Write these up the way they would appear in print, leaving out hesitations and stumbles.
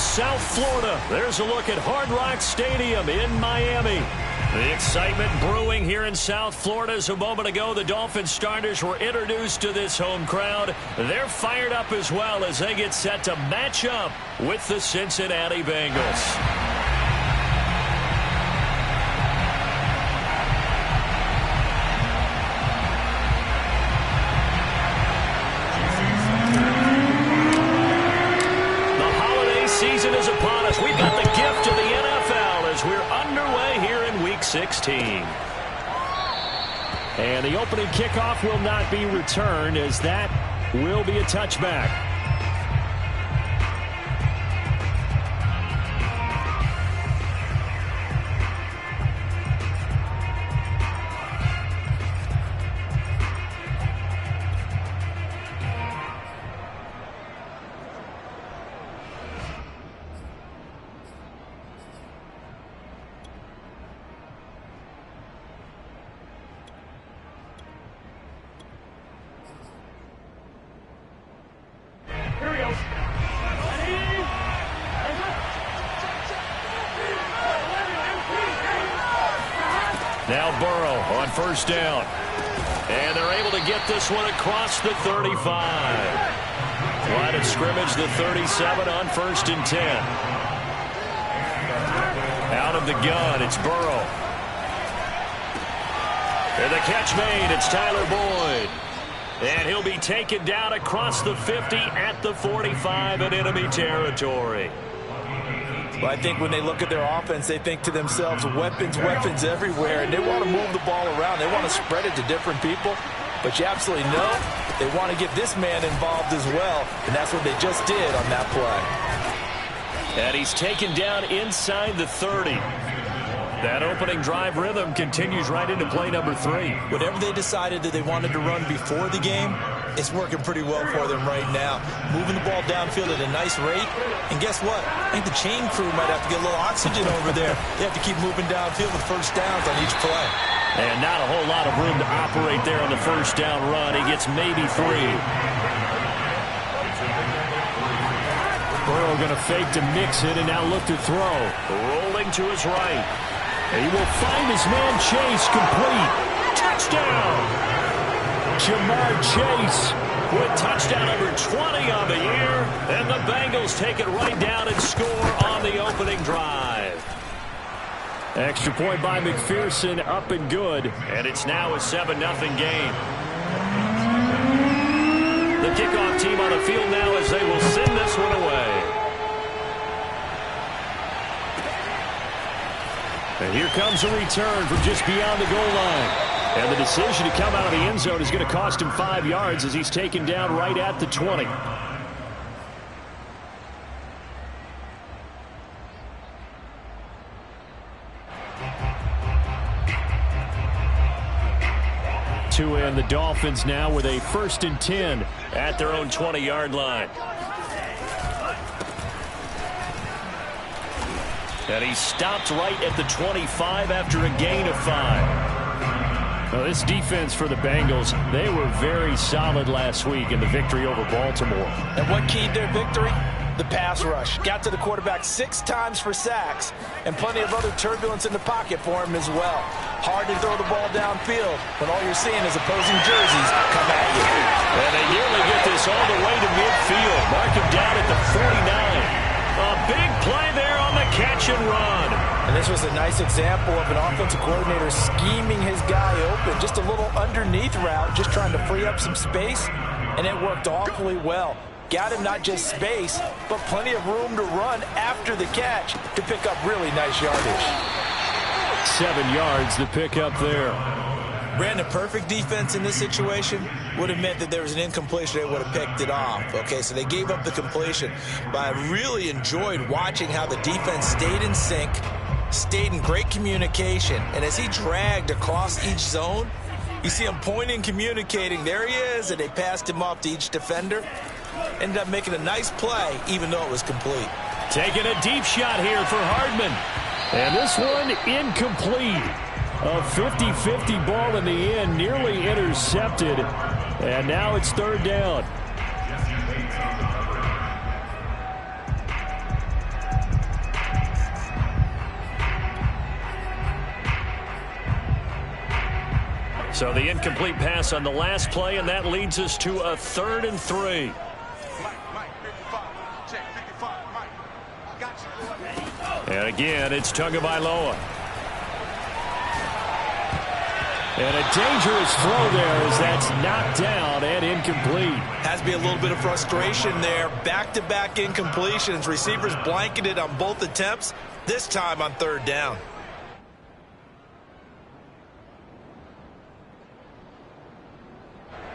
South Florida. There's a look at Hard Rock Stadium in Miami. The excitement brewing here in South Florida as a moment ago the Dolphins starters were introduced to this home crowd. They're fired up as well as they get set to match up with the Cincinnati Bengals. Season is upon us. We've got the gift of the NFL as we're underway here in Week 16. And the opening kickoff will not be returned as that will be a touchback. Now Burrow on first down. And they're able to get this one across the 35. Line of scrimmage, the 37 on 1st and 10. Out of the gun, it's Burrow. And the catch made, it's Tyler Boyd. And he'll be taken down across the 50 at the 45 in enemy territory. Well, I think when they look at their offense, they think to themselves, weapons, weapons everywhere, and they want to move the ball around. They want to spread it to different people, but you absolutely know they want to get this man involved as well, and that's what they just did on that play. And he's taken down inside the 30. That opening drive rhythm continues right into play number 3. Whatever they decided that they wanted to run before the game, it's working pretty well for them right now. Moving the ball downfield at a nice rate. And guess what? I think the chain crew might have to get a little oxygen over there. They have to keep moving downfield with first downs on each play. And not a whole lot of room to operate there on the first down run. He gets maybe 3. Burrow going to fake to mix it and now look to throw. Rolling to his right. He will find his man Chase complete. Touchdown! Jamar Chase with touchdown number 20 on the year. And the Bengals take it right down and score on the opening drive. Extra point by McPherson, up and good. And it's now a 7-0 game. The kickoff team on the field now as they will send this one away. And here comes a return from just beyond the goal line. And the decision to come out of the end zone is going to cost him 5 yards as he's taken down right at the 20. To end the Dolphins now with a 1st and 10 at their own 20-yard line. And he stopped right at the 25 after a gain of 5. Now this defense for the Bengals, they were very solid last week in the victory over Baltimore. And what keyed their victory? The pass rush. Got to the quarterback 6 times for sacks, and plenty of other turbulence in the pocket for him as well. Hard to throw the ball downfield when all you're seeing is opposing jerseys come at you. And they nearly get this all the way to midfield. Mark him down at the 49. A big play there on the catch and run. And this was a nice example of an offensive coordinator scheming his guy open. Just a little underneath route, just trying to free up some space, and it worked awfully well. Got him not just space, but plenty of room to run after the catch to pick up really nice yardage. 7 yards to pick up there. Brandon, perfect defense in this situation would have meant that there was an incompletion. They would have picked it off. Okay, so they gave up the completion. But I really enjoyed watching how the defense stayed in sync, stayed in great communication. And as he dragged across each zone, you see him pointing, communicating. There he is, and they passed him off to each defender. Ended up making a nice play, even though it was complete. Taking a deep shot here for Hardman. And this one incomplete. A 50-50 ball in the end, nearly intercepted. And now it's 3rd down. So the incomplete pass on the last play, and that leads us to a 3rd and 3. And again, it's Tagovailoa. And a dangerous throw there as that's knocked down and incomplete. Has to be a little bit of frustration there. Back-to-back incompletions. Receivers blanketed on both attempts, this time on 3rd down.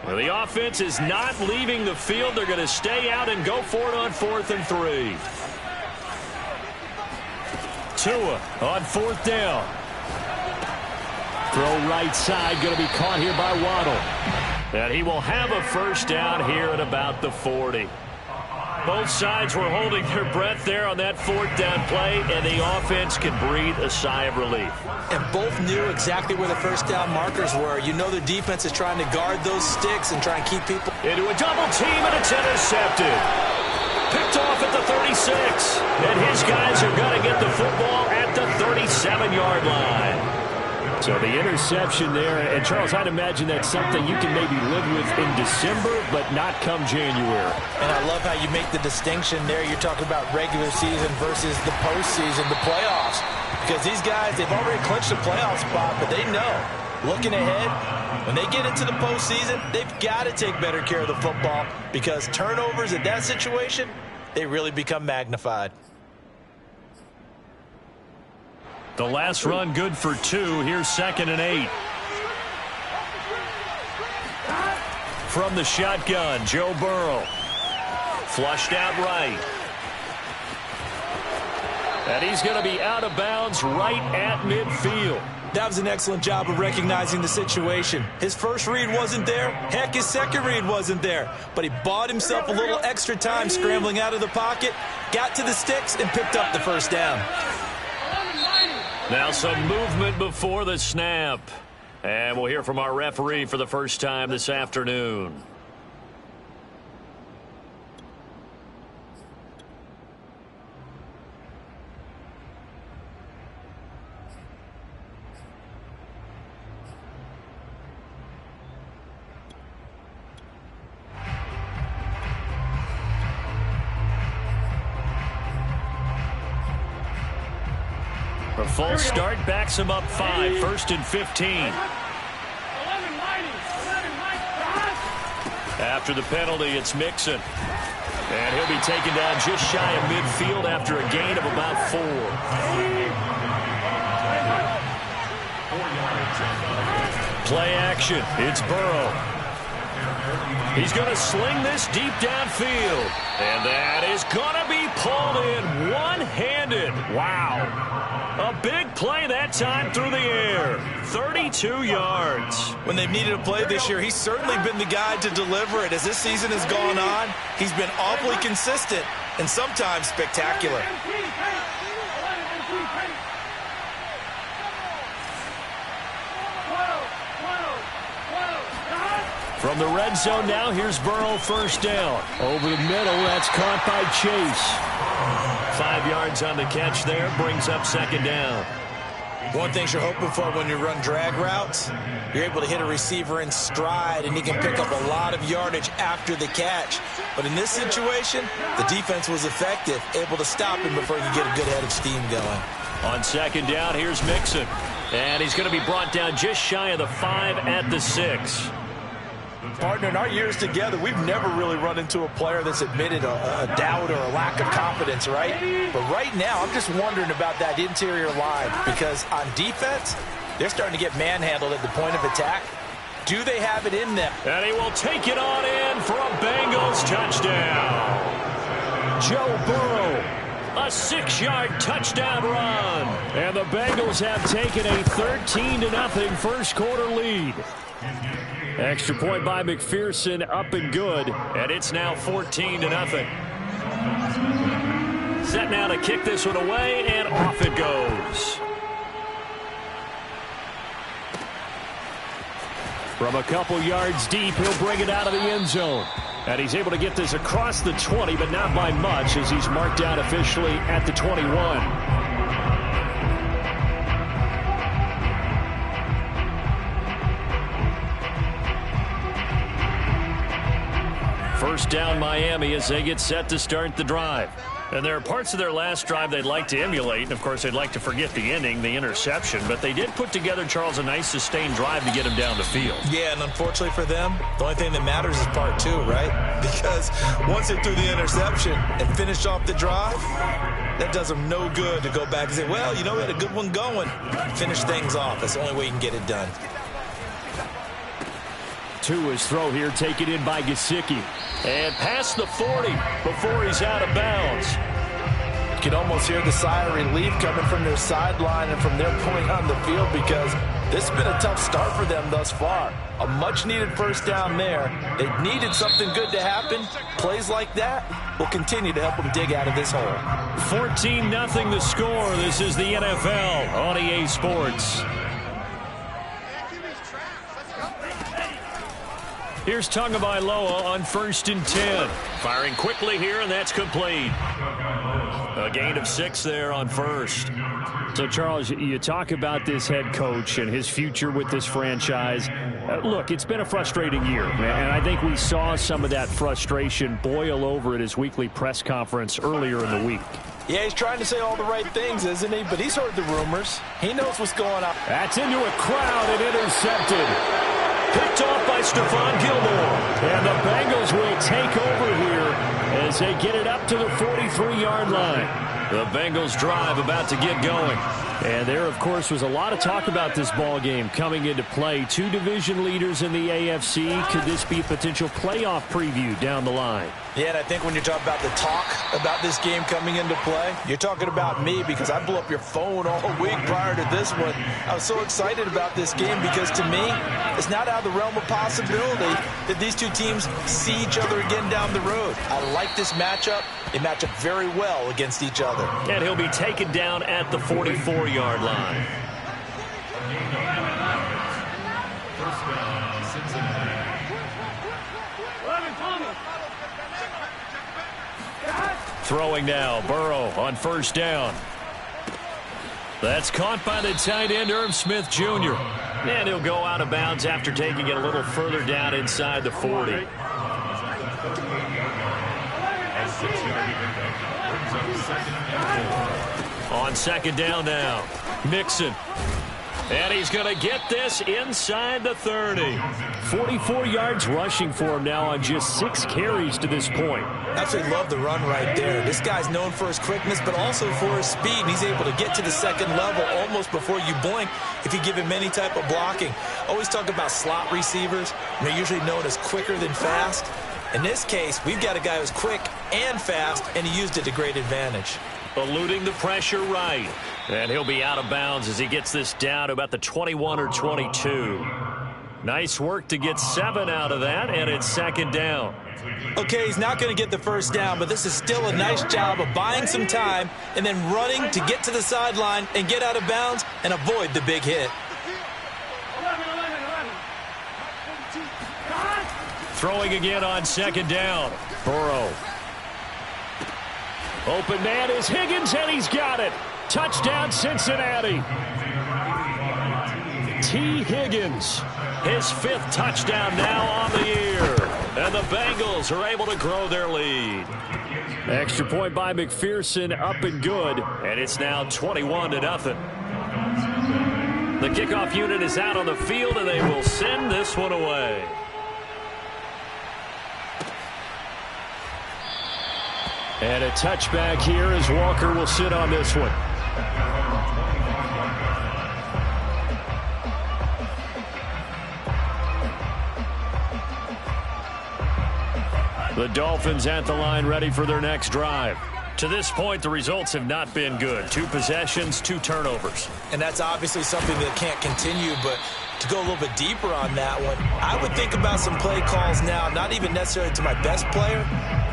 Well, the offense is not leaving the field. They're going to stay out and go for it on 4th and 3. Tua on 4th down. Throw right side, going to be caught here by Waddle. And he will have a 1st down here at about the 40. Both sides were holding their breath there on that 4th down play, and the offense can breathe a sigh of relief. And both knew exactly where the 1st down markers were. You know the defense is trying to guard those sticks and try and keep people. Into a double team, and it's intercepted. Picked off at the 36. And his guys are going to get the football at the 37-yard line. So the interception there, and Charles, I'd imagine that's something you can maybe live with in December, but not come January. And I love how you make the distinction there. You're talking about regular season versus the postseason, the playoffs. Because these guys, they've already clinched a playoff spot, but they know, looking ahead, when they get into the postseason, they've got to take better care of the football because turnovers in that situation, they really become magnified. The last run good for 2. Here's 2nd and 8. From the shotgun, Joe Burrow. Flushed out right. And he's going to be out of bounds right at midfield. That was an excellent job of recognizing the situation. His first read wasn't there. Heck, his second read wasn't there. But he bought himself a little extra time scrambling out of the pocket, got to the sticks, and picked up the 1st down. Now some movement before the snap. And we'll hear from our referee for the first time this afternoon. A full start backs him up 5, 1st and 15. After the penalty, it's Mixon. And he'll be taken down just shy of midfield after a gain of about 4. Play action. It's Burrow. He's going to sling this deep downfield. And that is going to be pulled in one-handed. Wow. A big play that time through the air. 32 yards. When they've needed a play this year, he's certainly been the guy to deliver it. As this season has gone on, he's been awfully consistent and sometimes spectacular. From the red zone now, here's Burrow 1st down. Over the middle, that's caught by Chase. 5 yards on the catch there, brings up 2nd down. One thing you're hoping for when you run drag routes, you're able to hit a receiver in stride, and he can pick up a lot of yardage after the catch. But in this situation, the defense was effective, able to stop him before he could get a good head of steam going. On 2nd down, here's Mixon. And he's going to be brought down just shy of the 5 at the 6. Partner, in our years together, we've never really run into a player that's admitted a doubt or a lack of confidence, right? But right now, I'm just wondering about that interior line because on defense, they're starting to get manhandled at the point of attack. Do they have it in them? And he will take it on in for a Bengals touchdown. Joe Burrow, a 6-yard touchdown run. And the Bengals have taken a 13-0 first quarter lead. Extra point by McPherson, up and good, and it's now 14-0. Set now to kick this one away, and off it goes. From a couple yards deep, he'll bring it out of the end zone. And he's able to get this across the 20, but not by much, as he's marked down officially at the 21. first down Miami as they get set to start the drive. And there are parts of their last drive they'd like to emulate. And, of course, they'd like to forget the ending, the interception. But they did put together, Charles, a nice sustained drive to get him down the field. Yeah, and unfortunately for them, the only thing that matters is part two, right? Because once they threw the interception and finished off the drive, that does them no good to go back and say, well, you know, we had a good one going. Finish things off. That's the only way you can get it done. To his throw here, taken in by Gesicki. And past the 40 before he's out of bounds. You can almost hear the sigh of relief coming from their sideline and from their point on the field because this has been a tough start for them thus far. A much-needed first down there. They needed something good to happen. Plays like that will continue to help them dig out of this hole. 14-0 the score. This is the NFL on EA Sports. Here's Tagovailoa on 1st and 10. Firing quickly here, and that's complete. A gain of 6 there on first. So, Charles, you talk about this head coach and his future with this franchise. Look, it's been a frustrating year, and I think we saw some of that frustration boil over at his weekly press conference earlier in the week. Yeah, he's trying to say all the right things, isn't he? But he's heard the rumors. He knows what's going on. That's into a crowd and intercepted. Picked off by Stephon Gilmore. And the Bengals will take over here as they get it up to the 43-yard line. The Bengals drive about to get going. And there, of course, was a lot of talk about this ball game coming into play. 2 division leaders in the AFC. Could this be a potential playoff preview down the line? Yeah, and I think when you're talking about the talk about this game coming into play, you're talking about me because I blew up your phone all week prior to this one. I was so excited about this game because, to me, it's not out of the realm of possibility that these two teams see each other again down the road. I like this matchup. They match up very well against each other. And he'll be taken down at the 44-yard line. Throwing now, Burrow on 1st down. That's caught by the tight end, Irv Smith Jr. And he'll go out of bounds after taking it a little further down inside the 40. On 2nd down now, Mixon. And he's going to get this inside the 30. 44 yards rushing for him now on just 6 carries to this point. Absolutely love the run right there. This guy's known for his quickness, but also for his speed. And he's able to get to the 2nd level almost before you blink if you give him any type of blocking. Always talk about slot receivers. They're usually known as quicker than fast. In this case, we've got a guy who's quick and fast, and he used it to great advantage. Eluding the pressure right. And he'll be out of bounds as he gets this down to about the 21 or 22. Nice work to get 7 out of that, and it's 2nd down. Okay, he's not going to get the first down, but this is still a nice job of buying some time and then running to get to the sideline and get out of bounds and avoid the big hit. Throwing again on 2nd down. Burrow. Open man is Higgins, and he's got it. Touchdown, Cincinnati. T. Higgins, his 5th touchdown now on the year. And the Bengals are able to grow their lead. Extra point by McPherson, up and good. And it's now 21-0. The kickoff unit is out on the field, and they will send this one away. And a touchback here as Walker will sit on this one. The Dolphins at the line ready for their next drive. To this point, the results have not been good. 2 possessions, 2 turnovers. And that's obviously something that can't continue, but to go a little bit deeper on that one, I would think about some play calls now, not even necessarily to my best player,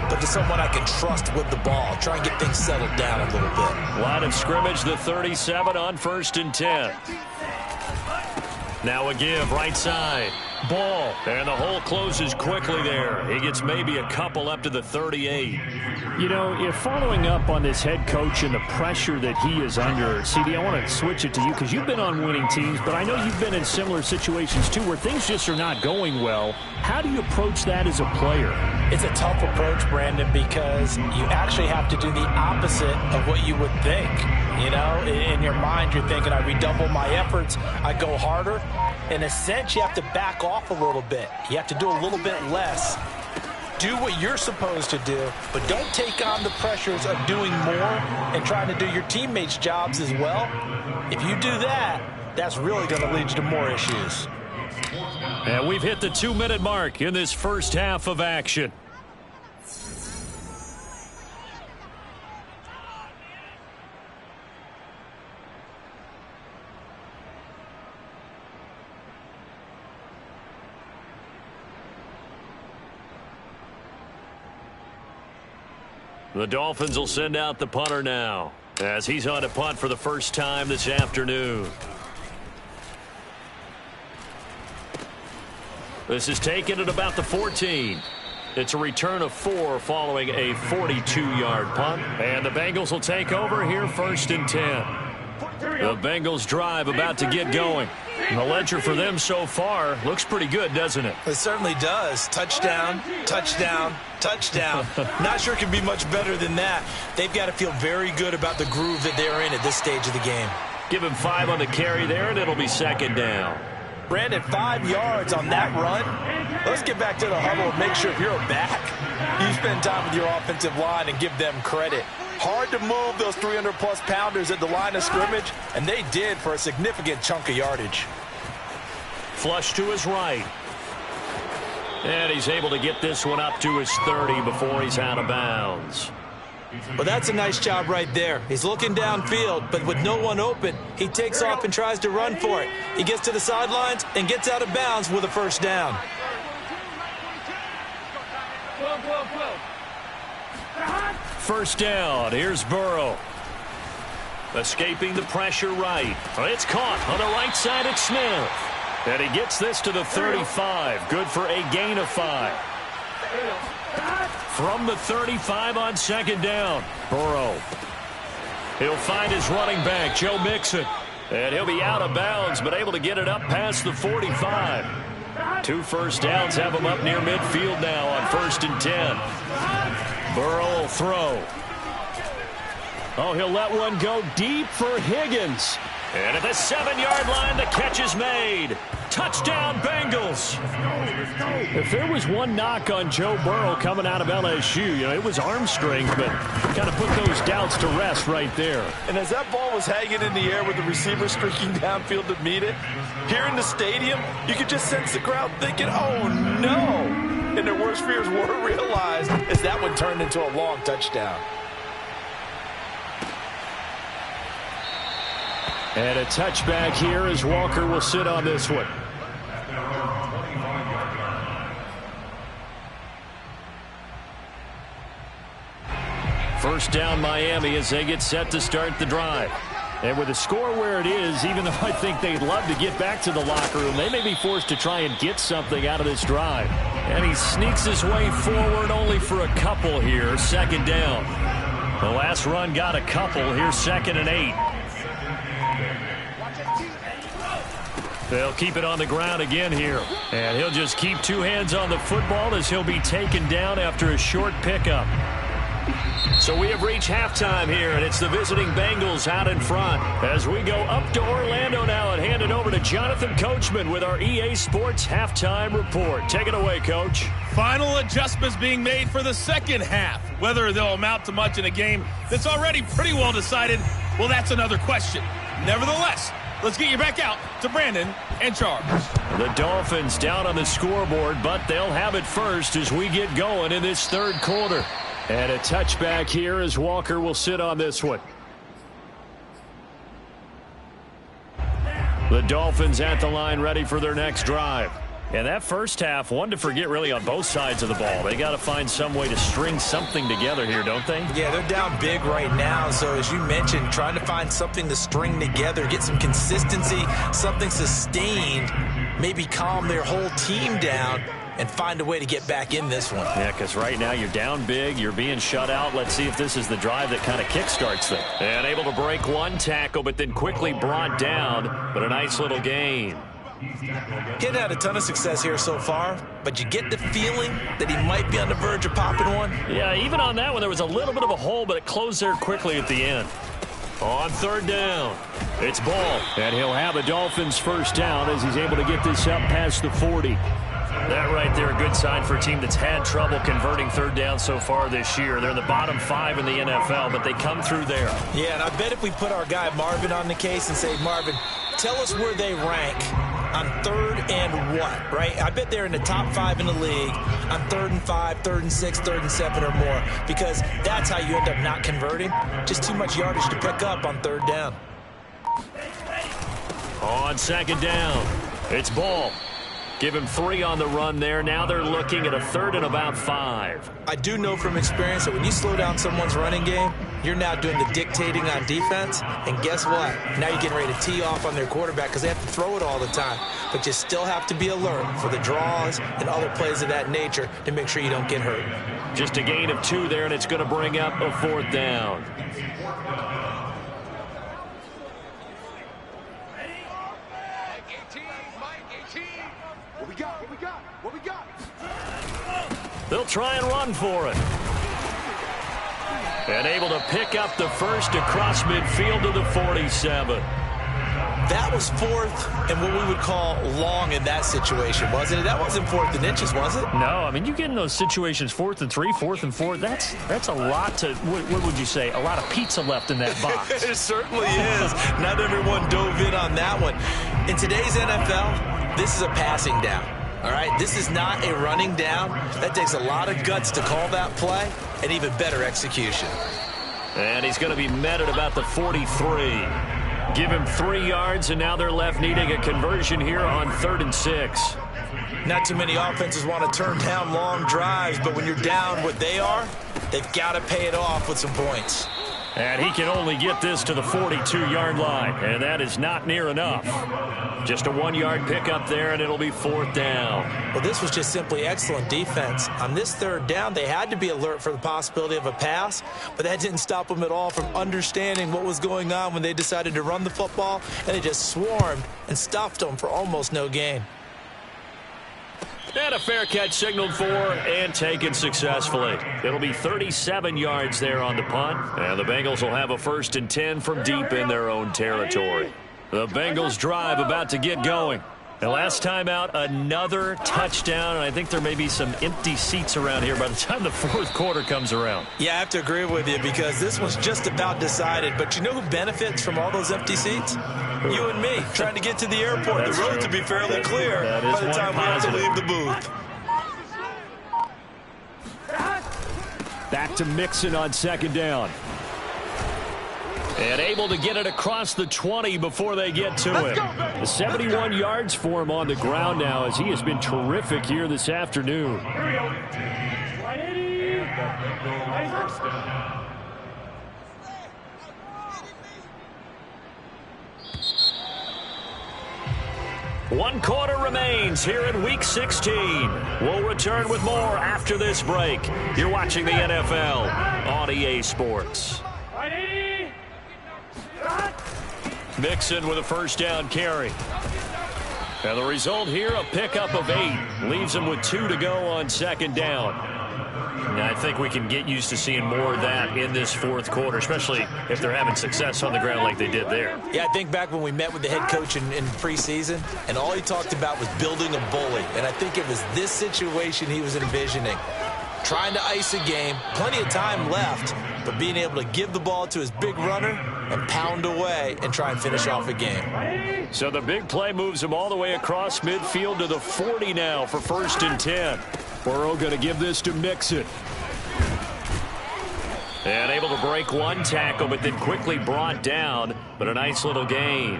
but to someone I can trust with the ball. Try and get things settled down a little bit. Line of scrimmage, the 37 on 1st and 10. Now a give, right side. Ball, and the hole closes quickly there. He gets maybe a couple up to the 38. You know, if following up on this head coach and the pressure that he is under, CD, I want to switch it to you because you've been on winning teams, but I know you've been in similar situations too where things just are not going well. How do you approach that as a player? It's a tough approach, Brandon, because you actually have to do the opposite of what you would think. You know, in your mind, you're thinking, I redouble my efforts, I go harder. In a sense, you have to back off a little bit. You have to do a little bit less. Do what you're supposed to do, but don't take on the pressures of doing more and trying to do your teammates' jobs as well. If you do that, that's really going to lead you to more issues. And we've hit the 2-minute mark in this first half of action. The Dolphins will send out the punter now, as he's on a punt for the first time this afternoon. This is taken at about the 14. It's a return of 4 following a 42-yard punt. And the Bengals will take over here, 1st and 10. The Bengals drive about to get going. And the ledger for them so far looks pretty good, doesn't it? It certainly does. Touchdown, touchdown, touchdown. Not sure it can be much better than that. They've got to feel very good about the groove that they're in at this stage of the game. Give him 5 on the carry there, and it'll be 2nd down. Brandon, 5 yards on that run. Let's get back to the huddle and make sure if you're a back, you spend time with your offensive line and give them credit. Hard to move those 300-plus pounders at the line of scrimmage, and they did for a significant chunk of yardage. Flush to his right. And he's able to get this one up to his 30 before he's out of bounds. Well, that's a nice job right there. He's looking downfield, but with no one open, he takes off and tries to run for it. He gets to the sidelines and gets out of bounds with a 1st down. First down. Here's Burrow. Escaping the pressure right. It's caught on the right side at Smith. And he gets this to the 35. Good for a gain of 5. From the 35 on 2nd down. Burrow. He'll find his running back, Joe Mixon. And he'll be out of bounds, but able to get it up past the 45. 2 first downs have him up near midfield now on 1st and 10. Burrow will throw. Oh, he'll let one go deep for Higgins. And at the 7-yard line, the catch is made. Touchdown, Bengals. If there was one knock on Joe Burrow coming out of LSU, it was arm strength, but kind of put those doubts to rest right there. And as that ball was hanging in the air with the receiver streaking downfield to meet it, here in the stadium, you could just sense the crowd thinking, oh, no. And their worst fears were realized as that one turned into a long touchdown. And a touchback here as Walker will sit on this one. First down Miami as they get set to start the drive. And with the score where it is, even though I think they'd love to get back to the locker room, they may be forced to try and get something out of this drive. And he sneaks his way forward only for a couple here, 2nd down. The last run got a couple. Here's 2nd and 8. They'll keep it on the ground again here. And he'll just keep 2 hands on the football as he'll be taken down after a short pickup. So we have reached halftime here, and it's the visiting Bengals out in front. As we go up to Orlando now and hand it over to Jonathan Coachman with our EA Sports Halftime Report. Take it away, Coach. Final adjustments being made for the 2nd half. Whether they'll amount to much in a game that's already pretty well decided, well, that's another question. Nevertheless, let's get you back out to Brandon and Charles. The Dolphins down on the scoreboard, but they'll have it first as we get going in this 3rd quarter. And a touchback here as Walker will sit on this one. The Dolphins at the line ready for their next drive. And that first half, one to forget really on both sides of the ball. They got to find some way to string something together here, don't they? Yeah, they're down big right now. So as you mentioned, trying to find something to string together, get some consistency, something sustained, maybe calm their whole team down and find a way to get back in this one. Yeah, because right now you're down big, you're being shut out. Let's see if this is the drive that kind of kickstarts them. And able to break one tackle, but then quickly brought down, but a nice little gain. He hasn't had a ton of success here so far, but you get the feeling that he might be on the verge of popping one. Yeah, even on that one, there was a little bit of a hole, but it closed there quickly at the end. On third down, it's Ball, and he'll have a Dolphins first down as he's able to get this up past the 40. That right there, a good sign for a team that's had trouble converting third down so far this year. They're in the bottom 5 in the NFL, but they come through there. Yeah, and I bet if we put our guy Marvin on the case and say, Marvin, tell us where they rank on third and what, right? I bet they're in the top 5 in the league on 3rd and 5, 3rd and 6, 3rd and 7 or more, because that's how you end up not converting. Just too much yardage to pick up on third down. On second down, it's Ball. Give him 3 on the run there. Now they're looking at a 3rd and about 5. I do know from experience that when you slow down someone's running game, you're now doing the dictating on defense. And guess what? Now you're getting ready to tee off on their quarterback because they have to throw it all the time. But you still have to be alert for the draws and other plays of that nature to make sure you don't get hurt. Just a gain of 2 there, and it's going to bring up a 4th down. They'll try and run for it. And able to pick up the first across midfield to the 47. That was 4th and what we would call long in that situation, wasn't it? That wasn't 4th and inches, was it? No, I mean, you get in those situations 4th and 3, 4th and 4. That's a lot to, what would you say, a lot of pizza left in that box. It certainly is. Not everyone dove in on that one. In today's NFL, this is a passing down. All right, this is not a running down. That takes a lot of guts to call that play and even better execution. And he's going to be met at about the 43. Give him 3 yards, and now they're left needing a conversion here on 3rd and 6. Not too many offenses want to turn down long drives, but when you're down what they are, they've got to pay it off with some points. And he can only get this to the 42-yard line, and that is not near enough. Just a 1-yard pickup there, and it'll be 4th down. Well, this was just simply excellent defense. On this 3rd down, they had to be alert for the possibility of a pass, but that didn't stop them at all from understanding what was going on when they decided to run the football, and they just swarmed and stuffed them for almost no gain. And a fair catch signaled for and taken successfully. It'll be 37 yards there on the punt. And the Bengals will have a 1st and 10 from deep in their own territory. The Bengals drive about to get going. And last time out, another touchdown. And I think there may be some empty seats around here by the time the 4th quarter comes around. Yeah, I have to agree with you because this one's just about decided. But you know who benefits from all those empty seats? You and me, trying to get to the airport. The road to be fairly clear by the time we have to leave the booth. Back to Mixon on 2nd down. And able to get it across the 20 before they get to it. The 71 yards for him on the ground now as he has been terrific here this afternoon. One quarter remains here in Week 16. We'll return with more after this break. You're watching the NFL on EA Sports. Mixon with a 1st down carry. And the result here, a pickup of 8. Leaves him with 2 to go on 2nd down. And I think we can get used to seeing more of that in this 4th quarter, especially if they're having success on the ground like they did there. Yeah, I think back when we met with the head coach in preseason, and all he talked about was building a bully. And I think it was this situation he was envisioning. Trying to ice a game, plenty of time left, but being able to give the ball to his big runner and pound away and try and finish off a game. So the big play moves him all the way across midfield to the 40 now for 1st and 10. Burrow going to give this to Mixon. And able to break one tackle, but then quickly brought down, but a nice little gain.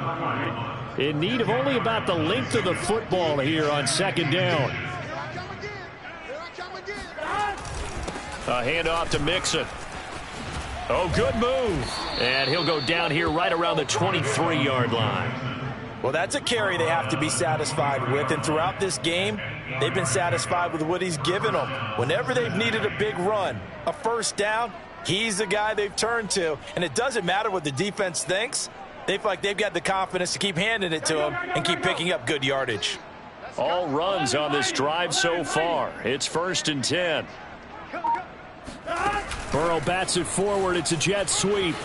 In need of only about the length of the football here on 2nd down. A handoff to Mixon. Oh, good move. And he'll go down here right around the 23-yard line. Well, that's a carry they have to be satisfied with. And throughout this game, they've been satisfied with what he's given them. Whenever they've needed a big run, a 1st down, he's the guy they've turned to. And it doesn't matter what the defense thinks. They feel like they've got the confidence to keep handing it to him and keep picking up good yardage. All runs on this drive so far. It's 1st and 10. Burrow bats it forward. It's a jet sweep.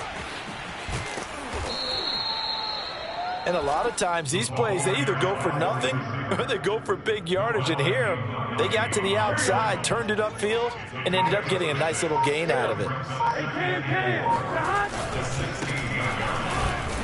And a lot of times these plays, they either go for nothing or they go for big yardage. And here, they got to the outside, turned it upfield, and ended up getting a nice little gain out of it.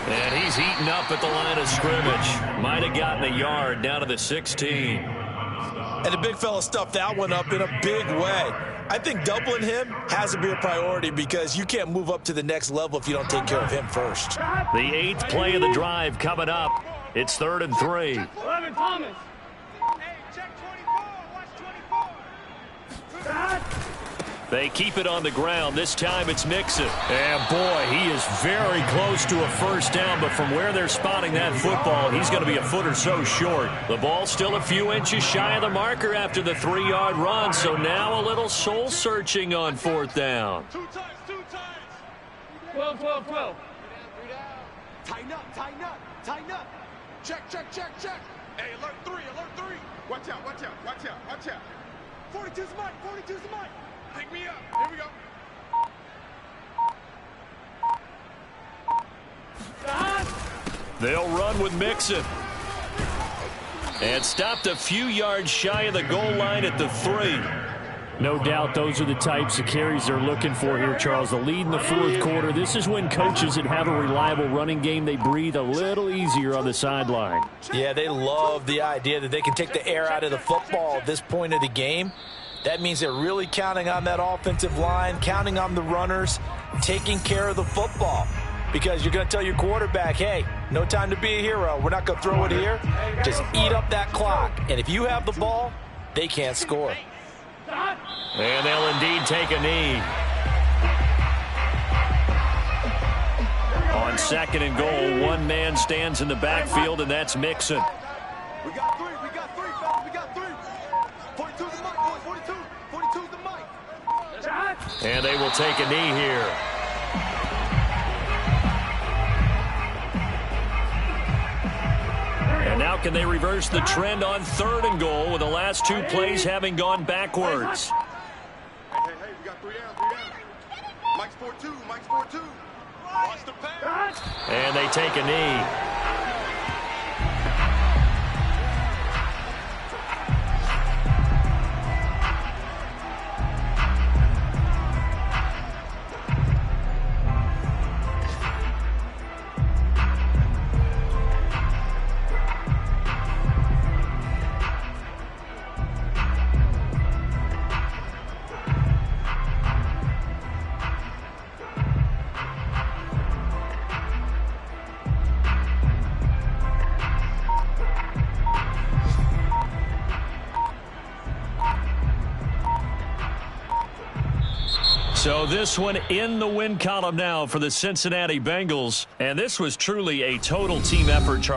And he's eaten up at the line of scrimmage. Might have gotten a yard down to the 16. And the big fella stuffed that one up in a big way. I think doubling him has to be a priority because you can't move up to the next level if you don't take care of him first. The 8th play of the drive coming up. It's 3rd and 3. 11, Thomas. Hey, check 24. Watch 24. They keep it on the ground. This time it's Mixon. And boy, he is very close to a first down, but from where they're spotting that football, he's going to be a foot or so short. The ball's still a few inches shy of the marker after the 3-yard run, so now a little soul-searching on 4th down. 2 times. 12. Tighten up. Check. Hey, alert 3. Watch out. 42's mine. Pick me up. Here we go. They'll run with Mixon. And stopped a few yards shy of the goal line at the 3. No doubt those are the types of carries they're looking for here, Charles. The lead in the 4th quarter. This is when coaches that have a reliable running game, they breathe a little easier on the sideline. Yeah, they love the idea that they can take the air out of the football at this point of the game. That means they're really counting on that offensive line, counting on the runners, taking care of the football. Because you're going to tell your quarterback, hey, no time to be a hero. We're not going to throw it here. Just eat up that clock. And if you have the ball, they can't score. And they'll indeed take a knee. On 2nd and goal, one man stands in the backfield, and that's Mixon. We got 3, fellas. We got 3. 42's the mic, boys. 42's the mic. And they will take a knee here. And now can they reverse the trend on 3rd and goal with the last 2 plays having gone backwards? Hey, we got 3 down. Mike's 4-2. Watch the pass. And they take a knee. So this one in the win column now for the Cincinnati Bengals. And this was truly a total team effort, Charles.